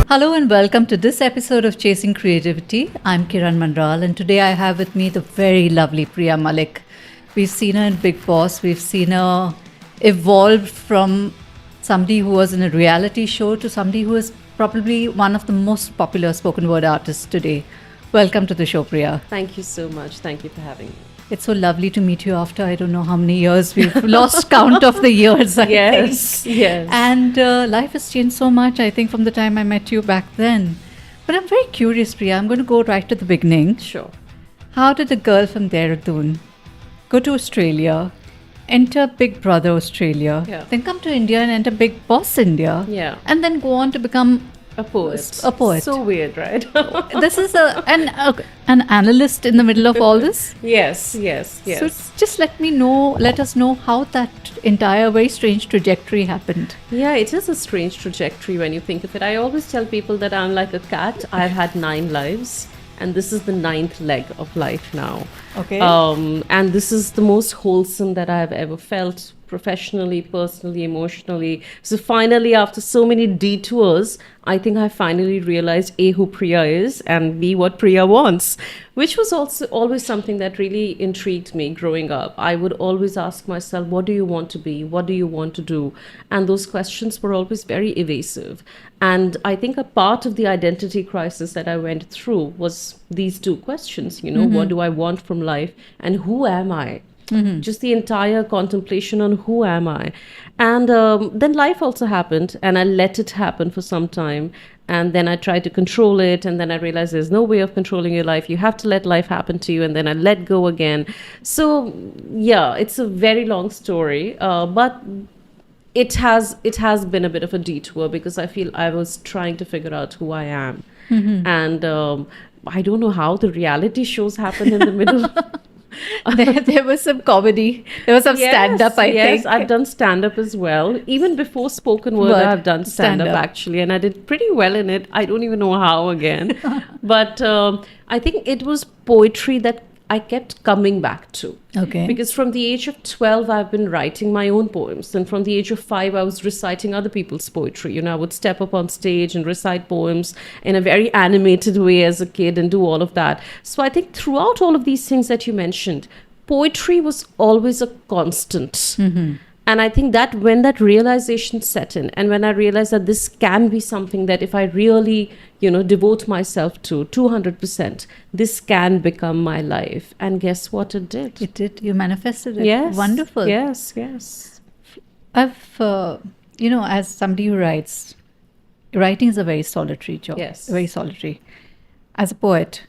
Hello and welcome to this episode of Chasing Creativity. I'm Kiran Manral and today I have with me the very lovely Priya Malik. We've seen her in Big Boss. We've seen her evolve from somebody who was in a reality show to somebody who is probably one of the most popular spoken word artists today. Welcome to the show, Priya. Thank you so much. Thank you for having me. It's so lovely to meet you after I don't know how many years. We've lost count of the years, I think. Yes. And life has changed so much, I think, from the time I met you back then. But I'm very curious, Priya. I'm going to go right to the beginning. Sure. How did a girl from Dehradun go to Australia, enter Big Brother Australia, then come to India and enter Big Boss India, and then go on to become a poet? A poet. So weird, right? This is an analyst in the middle of all this? Yes. So just let us know how that entire very strange trajectory happened. Yeah, it is a strange trajectory when you think of it. I always tell people that I'm like a cat. I've had 9 lives. And this is the 9th leg of life now. Okay. And this is the most wholesome that I've ever felt, professionally, personally, emotionally. So finally, after so many detours, I think I finally realized A, who Priya is, and B, what Priya wants, which was also always something that really intrigued me growing up. I would always ask myself, what do you want to be? What do you want to do? And those questions were always very evasive. And I think a part of the identity crisis that I went through was these 2 questions, what do I want from life and who am I? Just the entire contemplation on who am I. And then life also happened and I let it happen for some time. And then I tried to control it. And then I realized there's no way of controlling your life. You have to let life happen to you. And then I let go again. So, yeah, it's a very long story. But it has been a bit of a detour because I feel I was trying to figure out who I am. And I don't know how the reality shows happen in the middle. There was some comedy. There was some stand-up, I think. Yes, I've done stand-up as well. Even before spoken word, I've done stand-up actually. And I did pretty well in it. I don't even know how again. But I think it was poetry that I kept coming back to. Okay. Because from the age of 12, I've been writing my own poems. And from the age of 5, I was reciting other people's poetry. I would step up on stage and recite poems in a very animated way as a kid and do all of that. So I think throughout all of these things that you mentioned, poetry was always a constant. And I think that when that realization set in, and when I realized that this can be something that if I really, devote myself to 200%, this can become my life. And guess what it did? It did. You manifested it. Yes. Wonderful. Yes. I've, as somebody who writes, writing is a very solitary job. Yes. Very solitary. As a poet,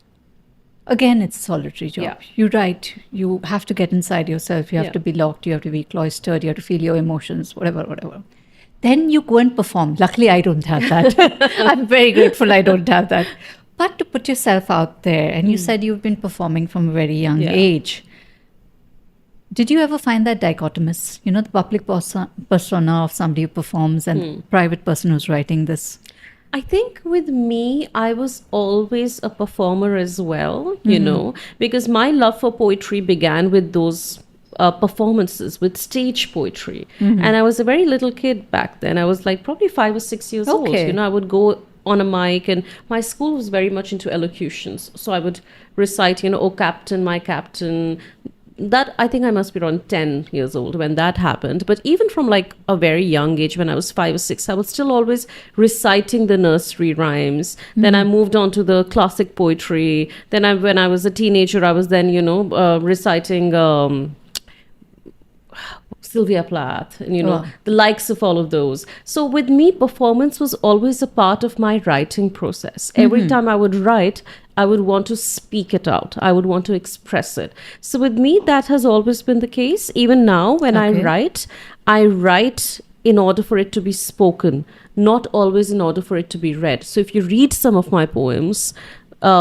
again, it's a solitary job. Yeah. You write, you have to get inside yourself. You have to be locked. You have to be cloistered. You have to feel your emotions, whatever. Then you go and perform. Luckily, I don't have that. I'm very grateful I don't have that. But to put yourself out there, and you said you've been performing from a very young age. Did you ever find that dichotomous? The public persona of somebody who performs and private person who's writing this? I think with me, I was always a performer as well, because my love for poetry began with those performances, with stage poetry. And I was a very little kid back then. I was like probably 5 or 6 years old. I would go on a mic, and my school was very much into elocutions. So I would recite, oh, Captain, my Captain. That I think I must be around 10 years old when that happened. But even from like a very young age, when I was 5 or 6, I was still always reciting the nursery rhymes. Then I moved on to the classic poetry. Then when I was a teenager, I was then, reciting Sylvia Plath and, the likes of all of those. So with me, performance was always a part of my writing process. Every time I would write, I would want to speak it out. I would want to express it. So with me, that has always been the case. Even now, when I write in order for it to be spoken, not always in order for it to be read. So if you read some of my poems,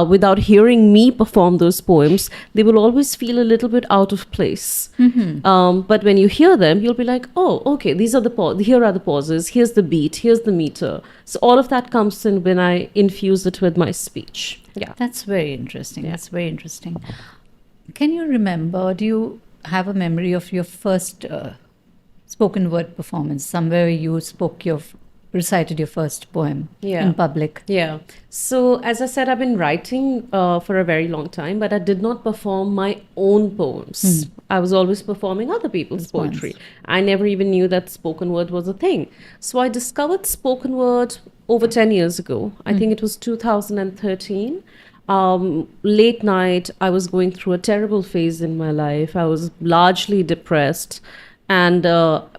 without hearing me perform those poems, they will always feel a little bit out of place. But when you hear them, you'll be like, oh, okay, these are here are the pauses, here's the beat, here's the meter. So all of that comes in when I infuse it with my speech. Yeah. That's very interesting. That's very interesting. Can you remember, do you have a memory of your first spoken word performance, somewhere you recited your first poem in public? Yeah. So as I said, I've been writing for a very long time, but I did not perform my own poems. I was always performing other people's poetry. I never even knew that spoken word was a thing. So I discovered spoken word over 10 years ago. I think it was 2013. Late night, I was going through a terrible phase in my life. I was largely depressed, and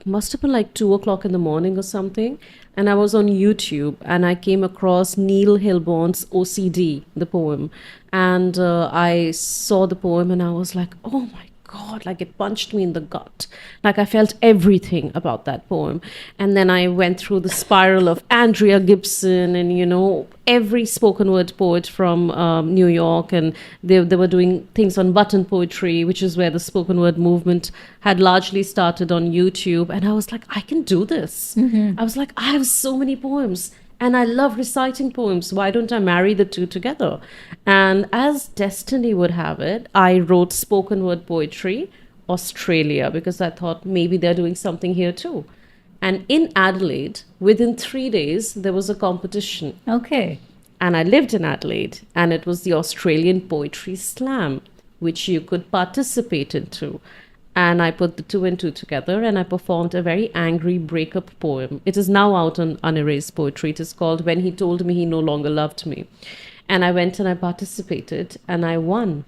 must have been like 2 o'clock in the morning or something. And I was on YouTube, and I came across Neil Hilborn's OCD, the poem. And I saw the poem, and I was like, oh my God, like it punched me in the gut. Like I felt everything about that poem. And then I went through the spiral of Andrea Gibson and, every spoken word poet from New York. And they were doing things on button poetry, which is where the spoken word movement had largely started on YouTube. And I was like, I can do this. I was like, I have so many poems. And I love reciting poems. Why don't I marry the two together? And as destiny would have it, I wrote spoken word poetry, Australia, because I thought maybe they're doing something here too. And in Adelaide, within 3 days, there was a competition. Okay. And I lived in Adelaide, and it was the Australian Poetry Slam, which you could participate into. And I put the 2 and 2 together, and I performed a very angry breakup poem. It is now out on Unerased Poetry. It is called When He Told Me He No Longer Loved Me. And I went and I participated, and I won.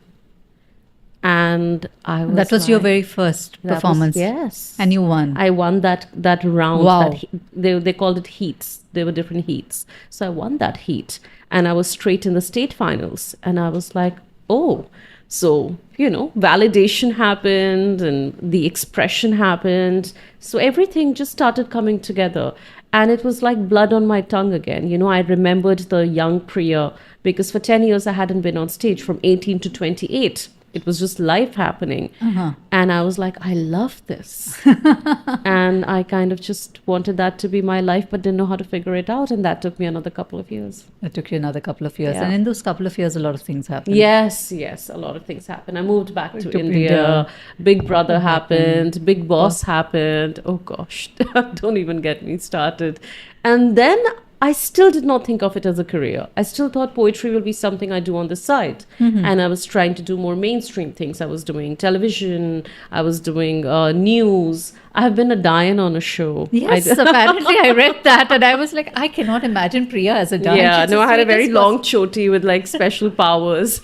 And I was That was your very first performance? Yes. And you won? I won that round. Wow. They called it heats. There were different heats. So I won that heat. And I was straight in the state finals. And I was like, oh... So, validation happened and the expression happened. So everything just started coming together. And it was like blood on my tongue again. I remembered the young Priya because for 10 years I hadn't been on stage from 18 to 28. It was just life happening. And I was like, I love this. And I kind of just wanted that to be my life, but didn't know how to figure it out. And that took me another couple of years. It took you another couple of years. Yeah. And in those couple of years, a lot of things happened. Yes, a lot of things happened. I moved back to India. Big Brother happened. Big Boss happened. Oh gosh, don't even get me started. And then I still did not think of it as a career. I still thought poetry will be something I do on the side. And I was trying to do more mainstream things. I was doing television. I was doing news. I have been a Diane on a show. Yes, apparently I read that and I was like, I cannot imagine Priya as a Diane. Yeah, She's no, the I had a very sweetest long choti with like special powers.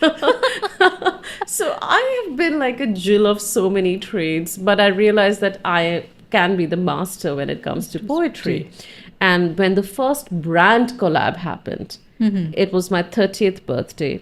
So I have been like a Jill of so many trades, but I realized that I can be the master when it comes to poetry. And when the first brand collab happened, it was my 30th birthday.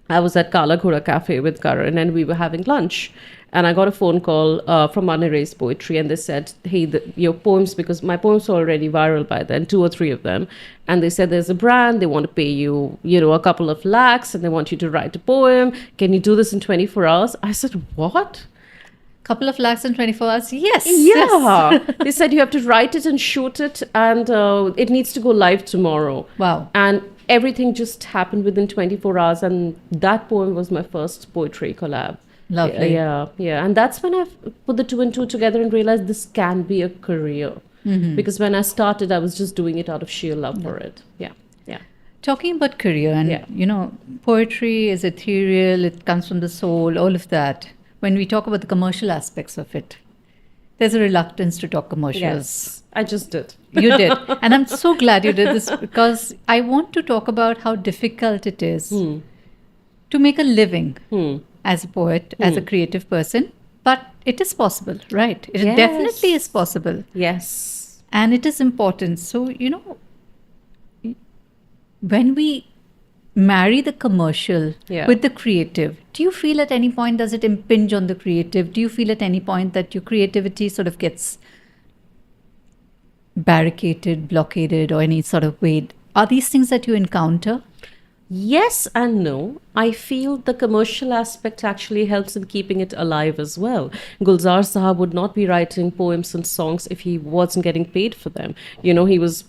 I was at Kala Ghoda Cafe with Karan and we were having lunch. And I got a phone call from Unerased Poetry and they said, hey, your poems, because my poems were already viral by then, 2 or 3 of them. And they said, there's a brand, they want to pay you, a couple of lakhs and they want you to write a poem. Can you do this in 24 hours? I said, what? Couple of lakhs in 24 hours? Yes. Yeah. They said you have to write it and shoot it and it needs to go live tomorrow. Wow. And everything just happened within 24 hours. And that poem was my first poetry collab. Lovely. Yeah. And that's when I put the 2 and 2 together and realized this can be a career. Because when I started, I was just doing it out of sheer love for it. Yeah. Talking about career and, poetry is ethereal, it comes from the soul, all of that. When we talk about the commercial aspects of it, there's a reluctance to talk commercials. Yes, I just did. You did. And I'm so glad you did this because I want to talk about how difficult it is to make a living as a poet, as a creative person. But it is possible, right? It definitely is possible. Yes. And it is important. So, when we marry the commercial with the creative, do you feel at any point does it impinge on the creative? Do you feel at any point that your creativity sort of gets barricaded, blockaded, or any sort of way? Are these things that you encounter? Yes and no. I feel the commercial aspect actually helps in keeping it alive as well. Gulzar Sahab would not be writing poems and songs if he wasn't getting paid for them. You know, he was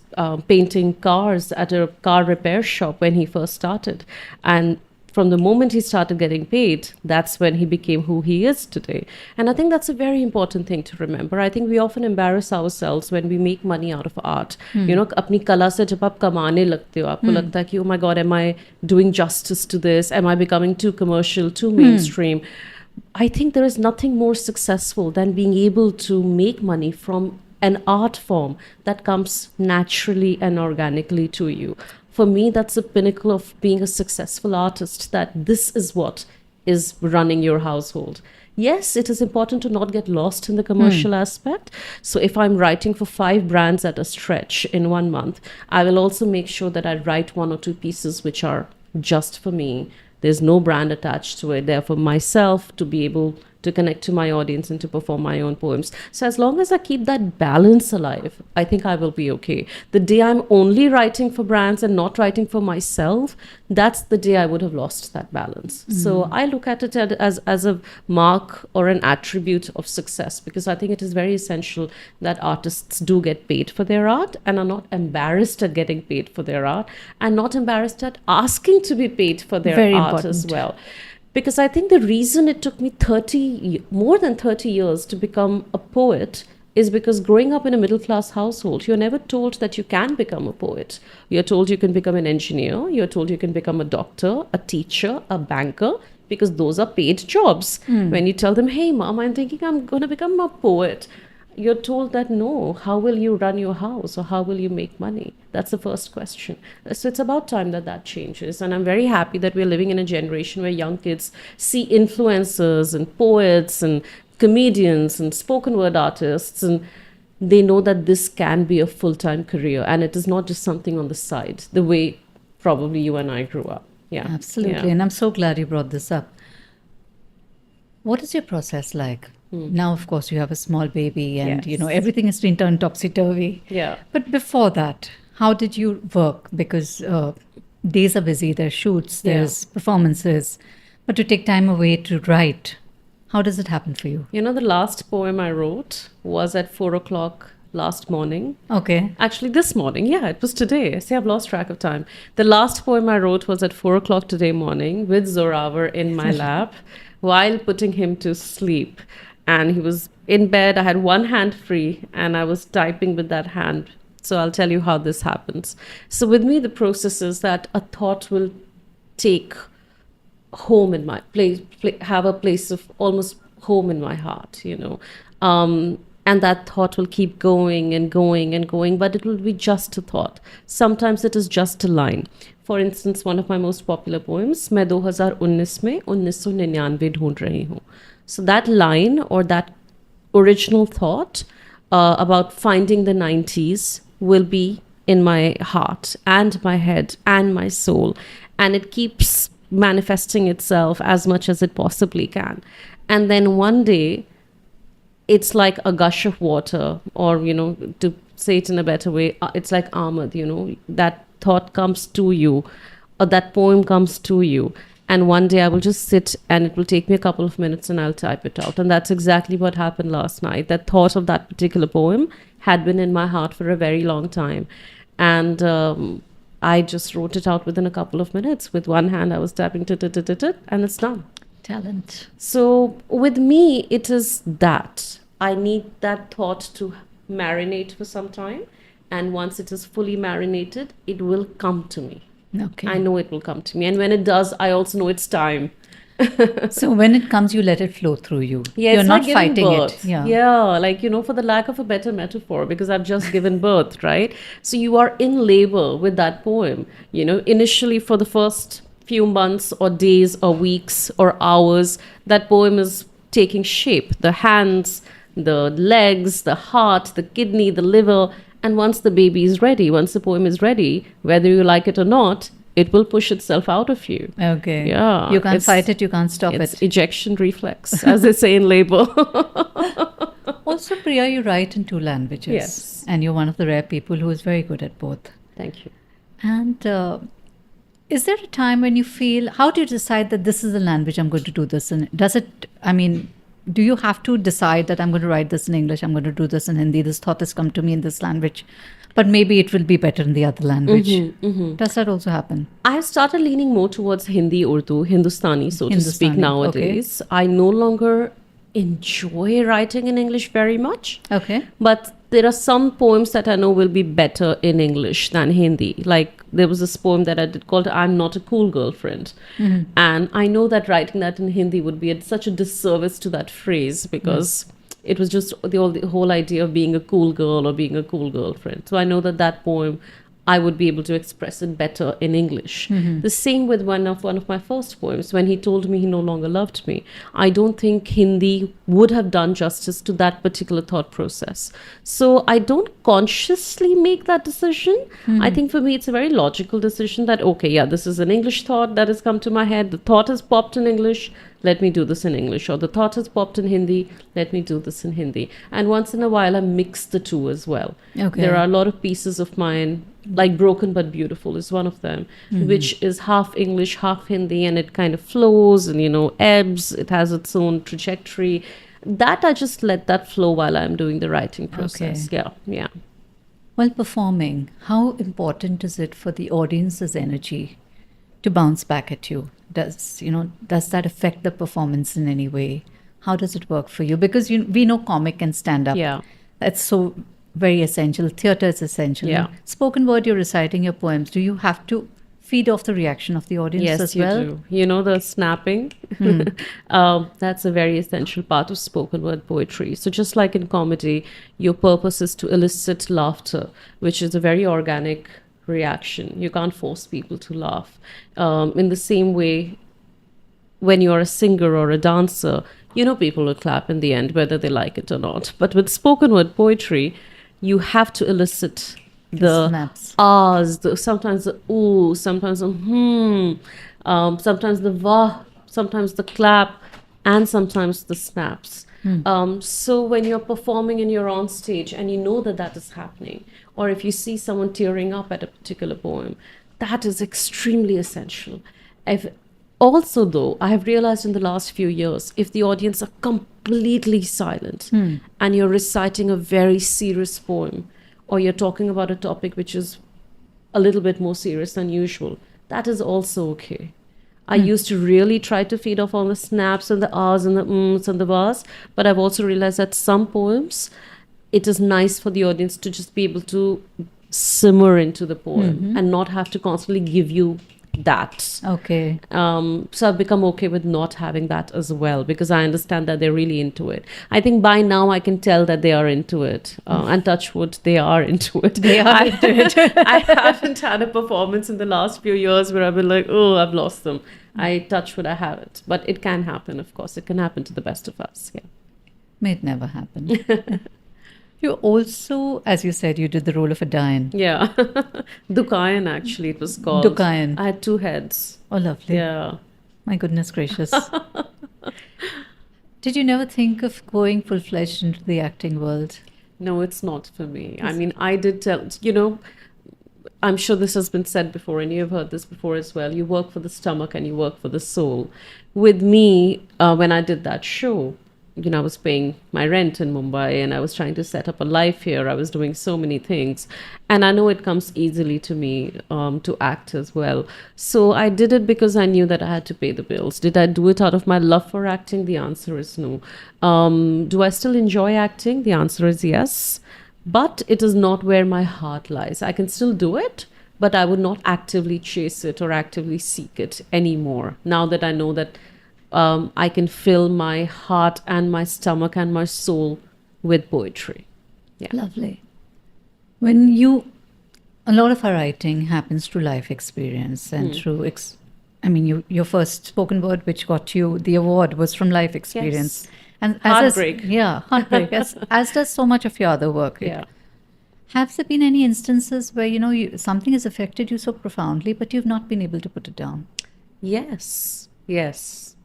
painting cars at a car repair shop when he first started. And from the moment he started getting paid, that's when he became who he is today. And I think that's a very important thing to remember. I think we often embarrass ourselves when we make money out of art. You know, अपनी कला से जब आप कमाने लगते हो, आपको लगता है कि oh my God, am I doing justice to this? Am I becoming too commercial, too mainstream? I think there is nothing more successful than being able to make money from an art form that comes naturally and organically to you. For me, that's the pinnacle of being a successful artist, that this is what is running your household. Yes, it is important to not get lost in the commercial aspect. So if I'm writing for 5 brands at a stretch in 1 month, I will also make sure that I write 1 or 2 pieces which are just for me. There's no brand attached to it. They're for myself to be able to connect to my audience and to perform my own poems. So as long as I keep that balance alive, I think I will be okay. The day I'm only writing for brands and not writing for myself, that's the day I would have lost that balance. So I look at it as a mark or an attribute of success, because I think it is very essential that artists do get paid for their art and are not embarrassed at getting paid for their art, and not embarrassed at asking to be paid for their Very art important. as well. Because I think the reason it took me more than 30 years to become a poet is because growing up in a middle class household, you're never told that you can become a poet. You're told you can become an engineer, you're told you can become a doctor, a teacher, a banker, because those are paid jobs. When you tell them, hey, mom, I'm thinking I'm going to become a poet, you're told that no, how will you run your house or how will you make money? That's the first question. So it's about time that that changes. And I'm very happy that we're living in a generation where young kids see influencers and poets and comedians and spoken word artists, and they know that this can be a full-time career and it is not just something on the side, the way probably you and I grew up. Yeah. Absolutely. Yeah. And I'm so glad you brought this up. What is your process like? Now, of course, you have a small baby and, you know, Yes. everything has been turned topsy-turvy. Yeah. But before that, how did you work? Because days are busy, there's shoots, Yeah. there's performances. But to take time away to write, how does it happen for you? You know, the last poem I wrote was at 4 o'clock last morning. Okay. Actually, this morning. Yeah, it was today. See, I've lost track of time. The last poem I wrote was at 4 o'clock today morning with Zoravar in my lap while putting him to sleep. And he was in bed. I had one hand free and I was typing with that hand. So I'll tell you how this happens. So with me, the process is that a thought will take home in my place, have a place of almost home in my heart, you know. And that thought will keep going and going and going, but it will be just a thought. Sometimes it is just a line. For instance, one of my most popular poems, मैं 2019 में 1999 ढूंढ रही हूँ. So that line or that original thought about finding the 90s will be in my heart and my head and my soul. And it keeps manifesting itself as much as it possibly can. And then one day, it's like a gush of water, or, you know, to say it in a better way, it's like Ahmed, you know, that thought comes to you, or that poem comes to you. And one day I will just sit and it will take me a couple of minutes and I'll type it out. And that's exactly what happened last night. That thought of that particular poem had been in my heart for a very long time. And I just wrote it out within a couple of minutes. With one hand, I was tapping, and it's done. Talent. So with me, it is that I need that thought to marinate for some time. And once it is fully marinated, it will come to me. Okay. I know it will come to me. And when it does, I also know it's time. So when it comes, you let it flow through you. Yeah, You're it's not like giving fighting birth. it. Yeah. Yeah, like, you know, for the lack of a better metaphor, because I've just given birth, right? So you are in labor with that poem. You know, initially for the first few months or days or weeks or hours, that poem is taking shape. The hands, the legs, the heart, the kidney, the liver. And once the baby is ready, once the poem is ready, whether you like it or not, it will push itself out of you. Okay. Yeah. You can't fight it, you can't stop It's it. ejection reflex, as they say in labor. Also, Priya, you write in 2 languages. Yes. And you're one of the rare people who is very good at both. Thank you. And Is there a time when you feel, how do you decide that this is the language I'm going to do this in? Does it, I mean, do you have to decide that I'm going to write this in English, I'm going to do this in Hindi, this thought has come to me in this language, but maybe it will be better in the other language? Does that also happen? I've started leaning more towards Hindi, Urdu, Hindustani, so to speak, Hindustani, nowadays. I no longer enjoy writing in English very much. Okay. But there are some poems that I know will be better in English than Hindi. Like there was this poem that I did called I'm Not a Cool Girlfriend. And I know that writing that in Hindi would be such a disservice to that phrase because it was just the whole idea of being a cool girl or being a cool girlfriend. So I know that poem, I would be able to express it better in English. The same with one of my first poems, when he told me he no longer loved me. I don't think Hindi would have done justice to that particular thought process. So I don't consciously make that decision. I think for me, it's a very logical decision that, okay, yeah, this is an English thought that has come to my head. The thought has popped in English. Let me do this in English. Or the thought has popped in Hindi. Let me do this in Hindi. And once in a while, I mix the two as well. Okay. There are a lot of pieces of mine, like Broken But Beautiful is one of them, which is half English, half Hindi, and it kind of flows and, ebbs. It has its own trajectory. That I just let that flow while I'm doing the writing process. Okay. Yeah. While performing, how important is it for the audience's energy to bounce back at you? Does that affect the performance in any way? How does it work for you? Because we know comic and stand-up. Yeah. That's so very essential. Theatre is essential. Yeah. Spoken word, you're reciting your poems. Do you have to feed off the reaction of the audience as well? Yes, you do. The snapping, that's a very essential part of spoken word poetry. So just like in comedy, your purpose is to elicit laughter, which is a very organic reaction. You can't force people to laugh. In the same way, when you're a singer or a dancer, people will clap in the end, whether they like it or not. But with spoken word poetry, you have to elicit the snaps. ahs, sometimes the ooh, sometimes the sometimes the vah, sometimes the clap, and sometimes the snaps. So when you're performing and you're on stage and you know that is happening, or if you see someone tearing up at a particular poem, that is extremely essential. Also, though, I have realized in the last few years, if the audience are completely silent and you're reciting a very serious poem, or you're talking about a topic which is a little bit more serious than usual, that is also okay. I used to really try to feed off all the snaps and the ahs and the ums and the vahs, but I've also realized that some poems, it is nice for the audience to just be able to simmer into the poem and not have to constantly give you that. Okay. So I've become okay with not having that as well, because I understand that they're really into it. I think by now I can tell that they are into it. And touch wood, they are into it. They are into it. I haven't had a performance in the last few years where I've been like, oh, I've lost them. I touch wood, I haven't. But it can happen, of course. It can happen to the best of us. Yeah. May it never happen. You also, as you said, you did the role of a Dayan. Yeah. Dukayan, actually, it was called. Dukayan. I had 2 heads. Oh, lovely. Yeah. My goodness gracious. Did you never think of going full-fledged into the acting world? No, it's not for me. I mean, I did tell, I'm sure this has been said before and you've heard this before as well. You work for the stomach and you work for the soul. With me, when I did that show, I was paying my rent in Mumbai and I was trying to set up a life here. I was doing so many things. And I know it comes easily to me to act as well. So I did it because I knew that I had to pay the bills. Did I do it out of my love for acting? The answer is no. Do I still enjoy acting? The answer is yes. But it is not where my heart lies. I can still do it, but I would not actively chase it or actively seek it anymore. Now that I know that I can fill my heart and my stomach and my soul with poetry. Yeah. Lovely. A lot of our writing happens through life experience and through, your first spoken word, which got you the award, was from life experience. Yes. And Heartbreak. Heartbreak, as does so much of your other work. Yeah. Have there been any instances where, something has affected you so profoundly, but you've not been able to put it down? Yes.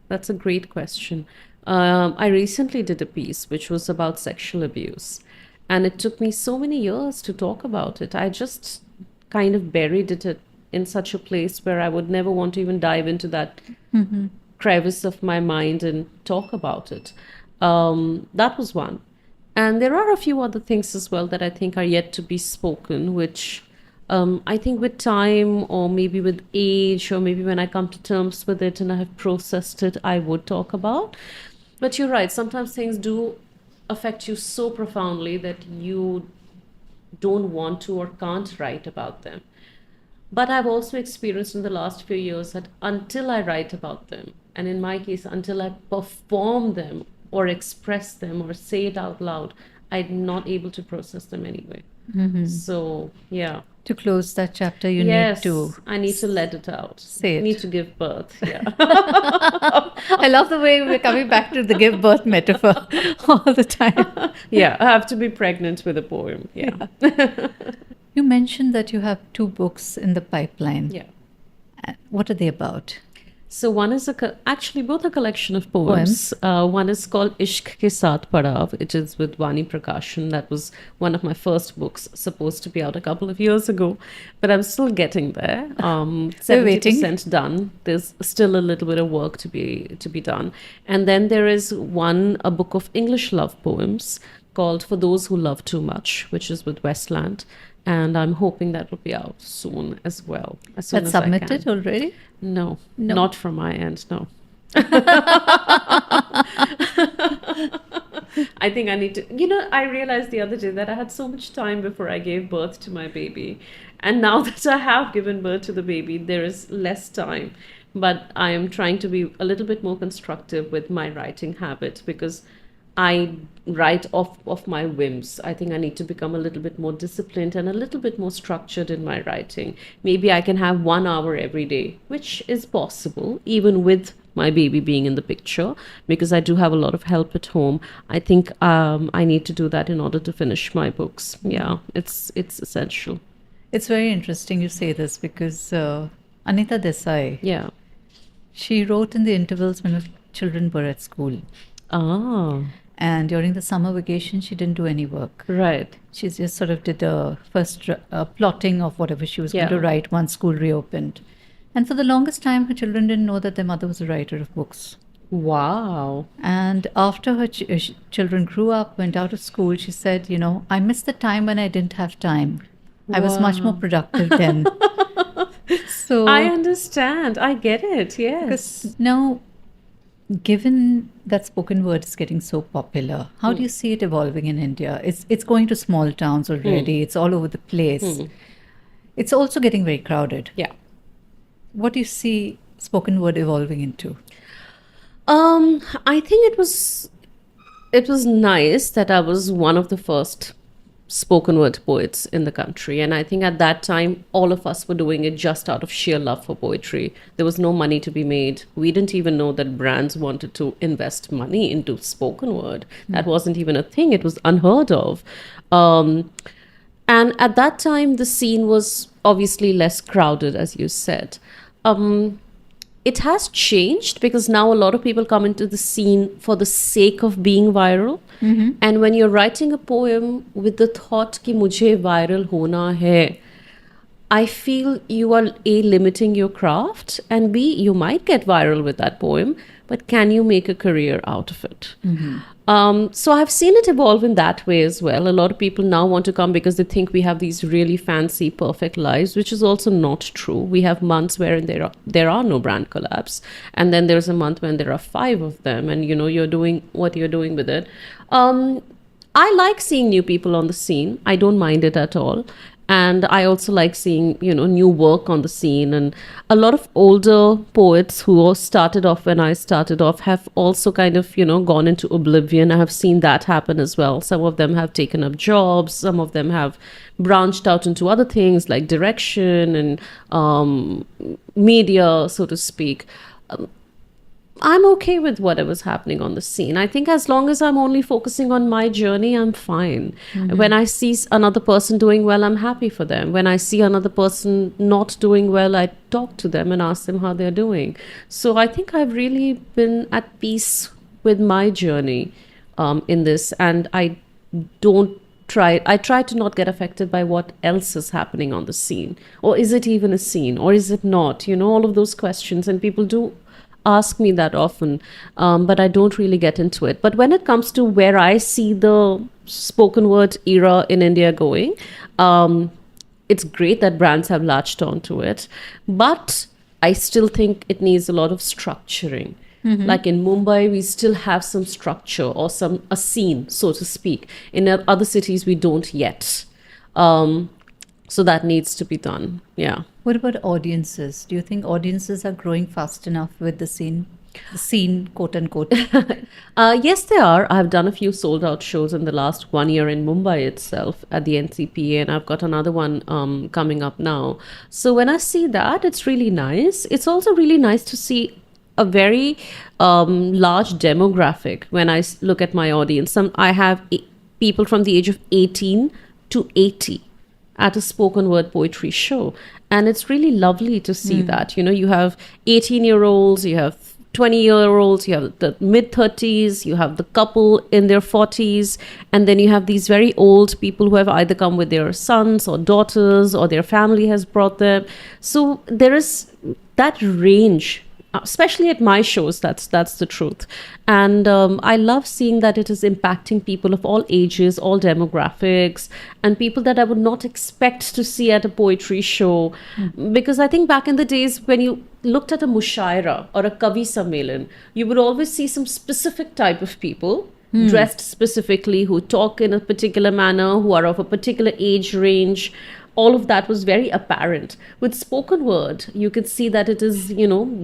That's a great question. I recently did a piece which was about sexual abuse. And it took me so many years to talk about it. I just kind of buried it in such a place where I would never want to even dive into that crevice of my mind and talk about it. That was one. And there are a few other things as well that I think are yet to be spoken, which I think with time or maybe with age or maybe when I come to terms with it and I have processed it, I would talk about. But you're right, sometimes things do affect you so profoundly that you don't want to or can't write about them. But I've also experienced in the last few years that until I write about them, and in my case, until I perform them or express them or say it out loud, I'm not able to process them anyway. So, yeah. To close that chapter, you Yes, need to I need to let it out. say it. I need to give birth. Yeah. I love the way we're coming back to the give birth metaphor all the time. Yeah, I have to be pregnant with a poem. Yeah. You mentioned that you have 2 books in the pipeline. Yeah. What are they about? So one is actually both a collection of poems. One is called Ishq Ke Saath Padav, which is with Vani Prakashan. That was one of my first books, supposed to be out a couple of years ago, but I'm still getting there. 70% done. There's still a little bit of work to be done. And then there is a book of English love poems called For Those Who Love Too Much, which is with Westland. And I'm hoping that will be out soon as well. As soon That's as submitted I can. already? No, No. not from my end, no. I think I need to, I realized the other day that I had so much time before I gave birth to my baby. And now that I have given birth to the baby, there is less time. But I am trying to be a little bit more constructive with my writing habit because I write off my whims. I think I need to become a little bit more disciplined and a little bit more structured in my writing. Maybe I can have 1 hour every day, which is possible, even with my baby being in the picture, because I do have a lot of help at home. I think I need to do that in order to finish my books. Yeah, it's essential. It's very interesting you say this because Anita Desai, Yeah. she wrote in the intervals when her children were at school. Ah, And during the summer vacation, she didn't do any work. right. She just sort of did a first plotting of whatever she was going to Yeah. write once school reopened. And for the longest time, her children didn't know that their mother was a writer of books. Wow. And after her children grew up, went out of school, she said, I missed the time when I didn't have time. I was much more Wow. productive then. So, I understand. I get it. Yes. because now, given that spoken word is getting so popular, how do you see it evolving in India? It's going to small towns already. It's all over the place. It's also getting very crowded. Yeah. What do you see spoken word evolving into? I think it was nice that I was one of the first spoken word poets in the country, and I think at that time all of us were doing it just out of sheer love for poetry. There was no money to be made. We didn't even know that brands wanted to invest money into spoken word. That wasn't even a thing. It was unheard of. And at that time the scene was obviously less crowded, as you said. It has changed because now a lot of people come into the scene for the sake of being viral. And when you're writing a poem with the thought ki mujhe viral hona hai, I feel you are A, limiting your craft, and B, you might get viral with that poem, but can you make a career out of it? So I've seen it evolve in that way as well. A lot of people now want to come because they think we have these really fancy, perfect lives, which is also not true. We have months where there are no brand collabs, and then there's a month when there are 5 of them, and you're doing what you're doing with it. I like seeing new people on the scene. I don't mind it at all. And I also like seeing, new work on the scene. And a lot of older poets who started off when I started off have also kind of, gone into oblivion. I have seen that happen as well. Some of them have taken up jobs. Some of them have branched out into other things like direction and media, so to speak. I'm okay with whatever's happening on the scene. I think as long as I'm only focusing on my journey, I'm fine. When I see another person doing well, I'm happy for them. When I see another person not doing well, I talk to them and ask them how they're doing. So I think I've really been at peace with my journey in this. And I don't try to not get affected by what else is happening on the scene, or is it even a scene, or is it not, all of those questions. And people do ask me that often, but I don't really get into it. But when it comes to where I see the spoken word era in India going, it's great that brands have latched onto it, but I still think it needs a lot of structuring. Like in Mumbai, we still have some structure or a scene, so to speak. In other cities, we don't yet. So that needs to be done. Yeah. What about audiences? Do you think audiences are growing fast enough with the scene? The scene, quote unquote. Yes, they are. I've done a few sold out shows in the last 1 year in Mumbai itself at the NCPA, and I've got another one coming up now. So when I see that, it's really nice. It's also really nice to see a very large demographic when I look at my audience. I have people from the age of 18 to 80 at a spoken word poetry show. And it's really lovely to see that. You have 18-year-olds, you have 20-year-olds, you have the mid-30s, you have the couple in their 40s, and then you have these very old people who have either come with their sons or daughters, or their family has brought them. So there is that range, especially at my shows. That's the truth. And I love seeing that it is impacting people of all ages, all demographics, and people that I would not expect to see at a poetry show. Because I think back in the days when you looked at a mushaira or a kavi sammelan, you would always see some specific type of people dressed specifically, who talk in a particular manner, who are of a particular age range. All of that was very apparent. With spoken word, you could see that it is,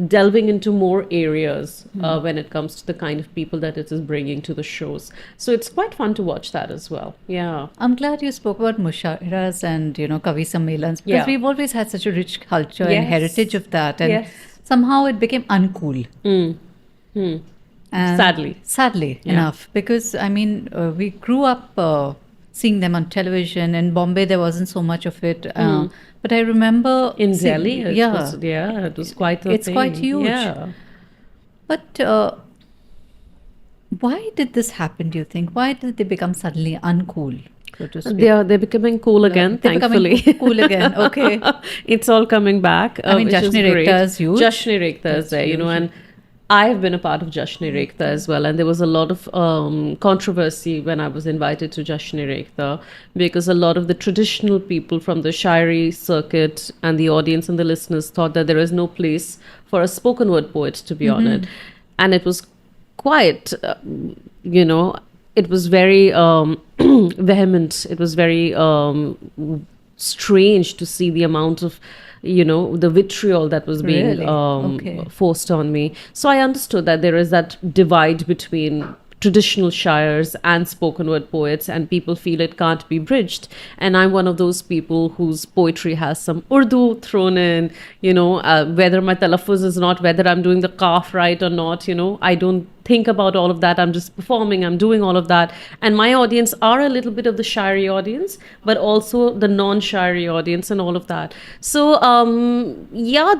delving into more areas when it comes to the kind of people that it is bringing to the shows. So it's quite fun to watch that as well. Yeah. I'm glad you spoke about mushairas and, Kavi Sammelans, because we've always had such a rich culture and heritage of that. And somehow it became uncool. And sadly enough, because, we grew up seeing them on television. In Bombay, there wasn't so much of it. But I remember... In Delhi, it was quite a thing. It's quite huge. Yeah. But why did this happen, do you think? Why did they become suddenly uncool, so to speak? They're becoming cool again, thankfully. Cool again, okay. It's all coming back. Jashn-e-Rekhta is huge. Jashn-e-Rekhta is there, and I have been a part of Jashn-e-Rekhta as well, and there was a lot of controversy when I was invited to Jashn-e-Rekhta, because a lot of the traditional people from the Shairi circuit and the audience and the listeners thought that there is no place for a spoken word poet to be on it. And it was quite, it was very vehement. It was very strange to see the amount of the vitriol that was being forced on me. So I understood that there is that divide between traditional shires and spoken word poets, and people feel it can't be bridged. And I'm one of those people whose poetry has some Urdu thrown in, whether my talaffuz is not, whether I'm doing the kaf right or not, I don't think about all of that. I'm just performing, I'm doing all of that. And my audience are a little bit of the Shairi audience, but also the non-Shairi audience and all of that. So,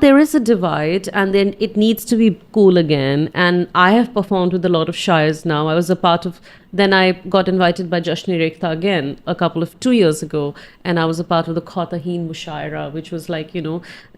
there is a divide, and then it needs to be cool again. And I have performed with a lot of Shairs now. I was a part of, then I got invited by Jashn-e-Rekhta again 2 years ago, and I was a part of the Khatahin Mushaira, which was like,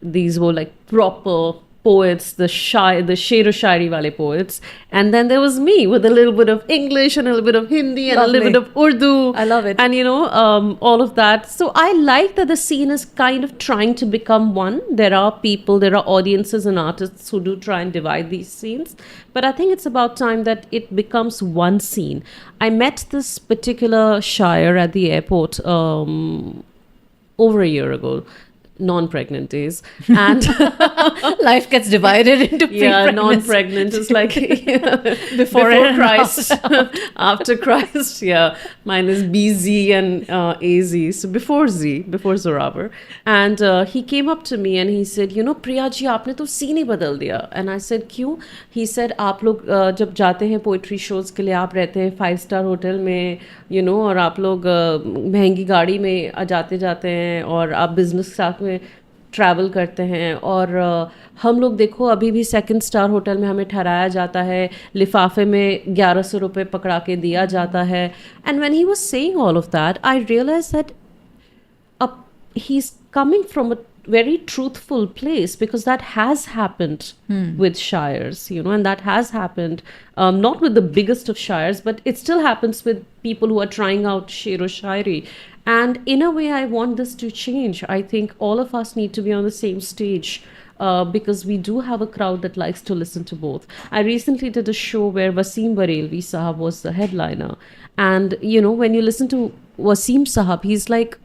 these were like proper poets, the Sher-o-Shairi wale poets. And then there was me with a little bit of English and a little bit of Hindi and a little bit of Urdu. I love it. And, all of that. So I like that the scene is kind of trying to become one. There are audiences and artists who do try and divide these scenes. But I think it's about time that it becomes one scene. I met this particular Shair at the airport over a year ago. Non-pregnant days, and life gets divided into non-pregnant is like before Christ, after Christ. Mine is BZ and AZ, so before Zoraber. And he came up to me and he said, Priya ji, aapne to scene hi badal diya. And I said, kyun? He said, aap log jab jaate hain poetry shows ke liye, aap rehte hain 5-star hotel mein, और आप लोग महंगी गाड़ी में जाते हैं और आप बिजनेस साथ में ट्रैवल करते हैं और हम लोग देखो अभी भी 2 स्टार होटल में हमें ठहराया जाता है, लिफाफे में 1100 रुपये पकड़ा के दिया जाता है. And when he was saying all of that I realise that he's coming from a very truthful place, because that has happened with shires, you know, and that has happened not with the biggest of shires, but it still happens with people who are trying out shero shairi. And in a way I want this to change. I think all of us need to be on the same stage, because we do have a crowd that likes to listen to both. I recently did a show where Wasim Barelvi Sahab was the headliner, and you know, when you listen to Wasim Sahab, he's like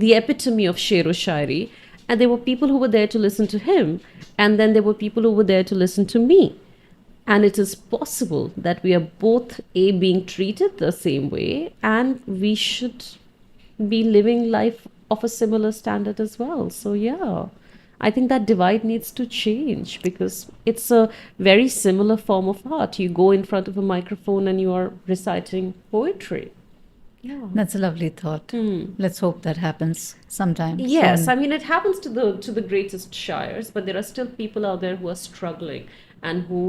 the epitome of shero shairi, and there were people who were there to listen to him, and then there were people who were there to listen to me. And it is possible that we are both being treated the same way, and we should be living life of a similar standard as well. So yeah, I think that divide needs to change, because it's a very similar form of art. You go in front of a microphone and you are reciting poetry. Yeah. That's a lovely thought. Let's hope that happens sometime. Yes, soon. I mean, it happens to the greatest shires, but there are still people out there who are struggling and who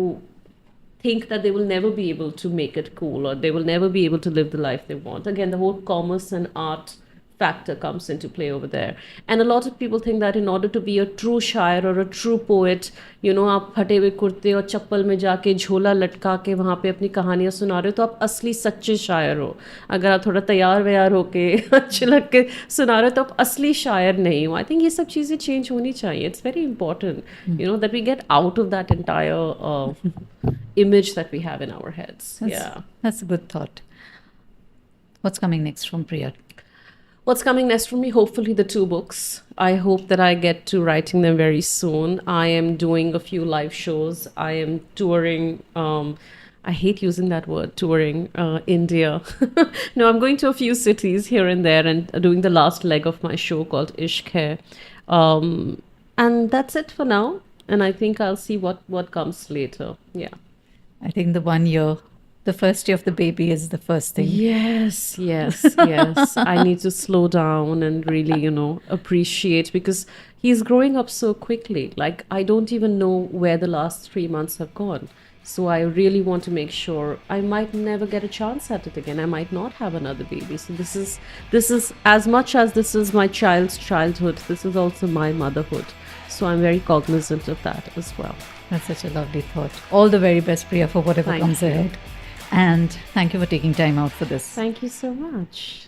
think that they will never be able to make it cool, or they will never be able to live the life they want. Again, the whole commerce and art factor comes into play over there. And a lot of people think that in order to be a true शायर or a true poet, you know, आप फटे हुए कुर्ते और चप्पल में जाके झोला लटका के वहाँ पे अपनी कहानियाँ सुना रहे हो तो आप असली सच्चे शायर हो. अगर आप थोड़ा तैयार व्यार होके अच्छे लग के सुना रहे हो तो आप असली शायर नहीं हो. I think ये सब चीज़ें चेंज होनी चाहिए. It's very important, you know, that we get out of that entire image that we have in our heads. That's a good thought. What's coming next from Priya? What's coming next for me? Hopefully the 2 books. I hope that I get to writing them very soon. I am doing a few live shows. I am touring. I hate using that word, touring India. No, I'm going to a few cities here and there and doing the last leg of my show called Ishq Hai. And that's it for now. And I think I'll see what comes later. Yeah. I think the 1 year, the first year of the baby is the first thing. Yes. I need to slow down and really, you know, appreciate, because he's growing up so quickly. Like, I don't even know where the last 3 months have gone. So I really want to make sure. I might never get a chance at it again. I might not have another baby. So this is as much as this is my child's childhood, this is also my motherhood. So I'm very cognizant of that as well. That's such a lovely thought. All the very best, Priya, for whatever Thank comes you. ahead. And thank you for taking time out for this. Thank you so much.